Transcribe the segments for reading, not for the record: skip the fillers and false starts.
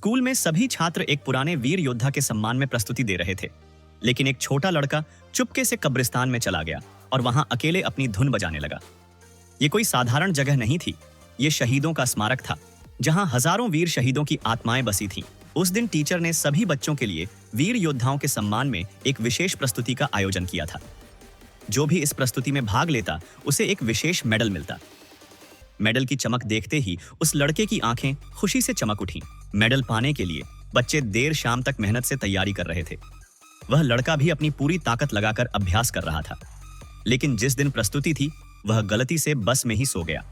School में सभी छात्र एक पुराने वीर योद्धा के सम्मान में प्रस्तुति दे रहे थे, लेकिन एक छोटा लड़का चुपके से कब्रिस्तान में चला गया और वहां अकेले अपनी धुन बजाने लगा। ये कोई साधारण जगह नहीं थी, ये शहीदों का स्मारक था, जहां हजारों वीर शहीदों की आत्माएं बसी थीं। उस दिन टीचर ने सभी बच्चों के लिए वीर योद्धाओं के सम्मान में एक विशेष प्रस्तुति का आयोजन किया था। जो भी इस प्रस्तुति में भाग लेता उसे एक विशेष मेडल मिलता। मेडल की चमक देखते ही उस लड़के की आंखें खुशी से चमक उठीं। मेडल पाने के लिए बच्चे देर शाम तक मेहनत से तैयारी कर रहे थे। वह लड़का भी अपनी पूरी ताकत लगाकर अभ्यास कर रहा था, लेकिन जिस दिन प्रस्तुति थी वह गलती से बस में ही सो गया।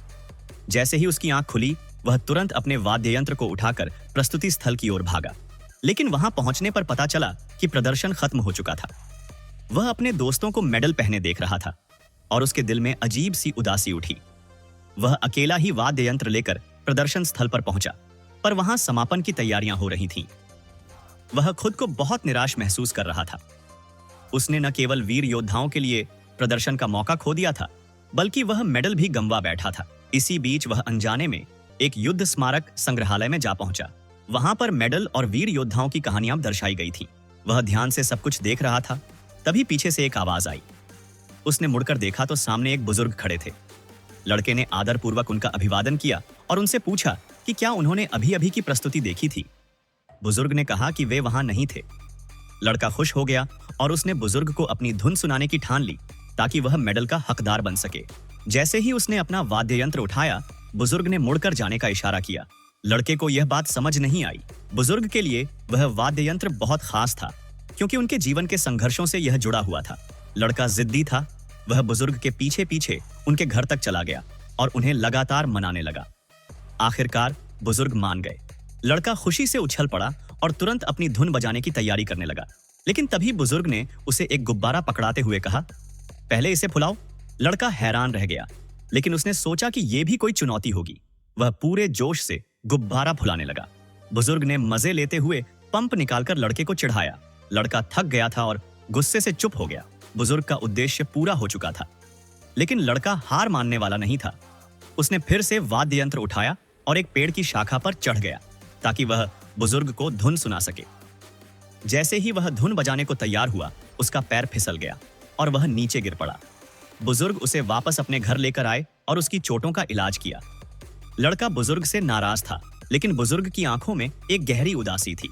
जैसे ही उसकी आंख खुली, वह तुरंत अपने वाद्य यंत्र को उठाकर प्रस्तुति स्थल की ओर भागा, लेकिन वहां पहुंचने पर पता चला कि प्रदर्शन खत्म हो चुका था। वह अपने दोस्तों को मेडल पहने देख रहा था और उसके दिल में अजीब सी उदासी उठी। वह अकेला ही वाद्य यंत्र लेकर प्रदर्शन स्थल पर पहुंचा, पर वहां समापन की तैयारियां हो रही थीं। वह खुद को बहुत निराश महसूस कर रहा था। उसने न केवल वीर योद्धाओं के लिए प्रदर्शन का मौका खो दिया था, बल्कि वह मेडल भी गंवा बैठा था। इसी बीच वह अनजाने में एक युद्ध स्मारक संग्रहालय में जा पहुंचा। वहां पर मेडल और वीर योद्धाओं की कहानियां दर्शाई गई थीं। वह ध्यान से सब कुछ देख रहा था, तभी पीछे से एक आवाज आई। उसने मुड़कर देखा तो सामने एक बुजुर्ग खड़े थे। लड़के ने आदरपूर्वक उनका अभिवादन किया और उनसे पूछा कि क्या उन्होंने अभी-अभी की प्रस्तुति देखी थी। बुजुर्ग ने कहा कि वे वहां नहीं थे। लड़का खुश हो गया और उसने बुजुर्ग को अपनी धुन सुनाने की ठान ली ताकि वह मेडल का हकदार बन सके। जैसे ही उसने अपना वाद्य यंत्र उठाया, बुजुर्ग ने मुड़कर जाने का इशारा किया। लड़के को यह बात समझ नहीं आई। बुजुर्ग के लिए वह वाद्य यंत्र बहुत खास था, क्योंकि उनके जीवन के संघर्षों से यह जुड़ा हुआ था। लड़का जिद्दी था। वह बुजुर्ग के पीछे पीछे उनके घर तक चला गया और उन्हें लगातार मनाने लगा। आखिरकार बुजुर्ग मान गए। लड़का खुशी से उछल पड़ा और तुरंत अपनी धुन बजाने की तैयारी करने लगा, लेकिन तभी बुजुर्ग ने उसे एक गुब्बारा पकड़ाते हुए कहा, पहले इसे फुलाओ। लड़का हैरान रह गया, लेकिन उसने सोचा कि यह भी कोई चुनौती होगी। वह पूरे जोश से गुब्बारा फुलाने लगा। बुजुर्ग ने मजे लेते हुए पंप निकालकर लड़के को चिढ़ाया। लड़का थक गया था और गुस्से से चुप हो गया। बुजुर्ग का उद्देश्य पूरा हो चुका था, लेकिन लड़का हार मानने वाला नहीं था। उसने फिर से वाद्य यंत्र उठाया और एक पेड़ की शाखा पर चढ़ गया ताकि वह बुजुर्ग को धुन सुना सके। जैसे ही वह धुन बजाने को तैयार हुआ, उसका पैर फिसल गया और वह नीचे गिर पड़ा। बुजुर्ग उसे वापस अपने घर लेकर आए और उसकी चोटों का इलाज किया। लड़का बुजुर्ग से नाराज था, लेकिन बुजुर्ग की आंखों में एक गहरी उदासी थी।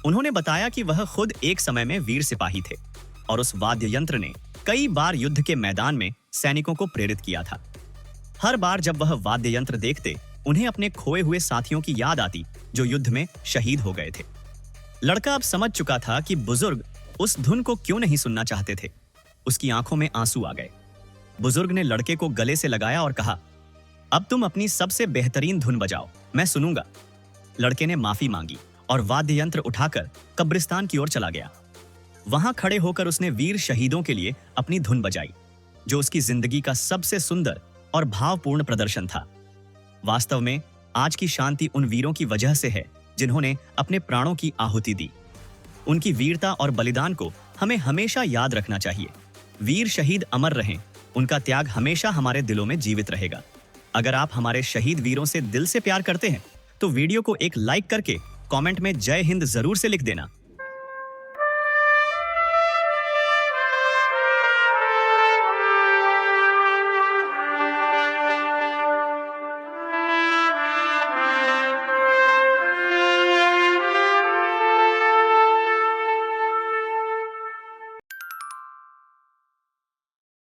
उन्होंने बताया कि वह खुद एक समय में वीर सिपाही थे और उस वाद्य यंत्र ने कई बार युद्ध के मैदान में सैनिकों को प्रेरित किया था। हर बार जब वह वाद्य यंत्र देखते, उन्हें अपने खोए हुए साथियों की याद आती जो युद्ध में शहीद हो गए थे। लड़का अब समझ चुका था कि बुजुर्ग उस धुन को क्यों नहीं सुनना चाहते थे। उसकी आंखों में आंसू आ गए। बुजुर्ग ने लड़के को गले से लगाया और कहा, अब तुम अपनी सबसे बेहतरीन धुन बजाओ, मैं सुनूंगा। लड़के ने माफी मांगी और वाद्य यंत्र उठाकर कब्रिस्तान की ओर चला गया। वहां खड़े होकर उसने वीर शहीदों के लिए अपनी धुन बजाई, जो उसकी जिंदगी का सबसे सुंदर और भावपूर्ण प्रदर्शन था। वास्तव में आज की शांति उन वीरों की वजह से है जिन्होंने अपने प्राणों की आहुति दी। उनकी वीरता और बलिदान को हमें हमेशा याद रखना चाहिए। वीर शहीद अमर रहें, उनका त्याग हमेशा हमारे दिलों में जीवित रहेगा। अगर आप हमारे शहीद वीरों से दिल से प्यार करते हैं तो वीडियो को एक लाइक करके कमेंट में जय हिंद जरूर से लिख देना।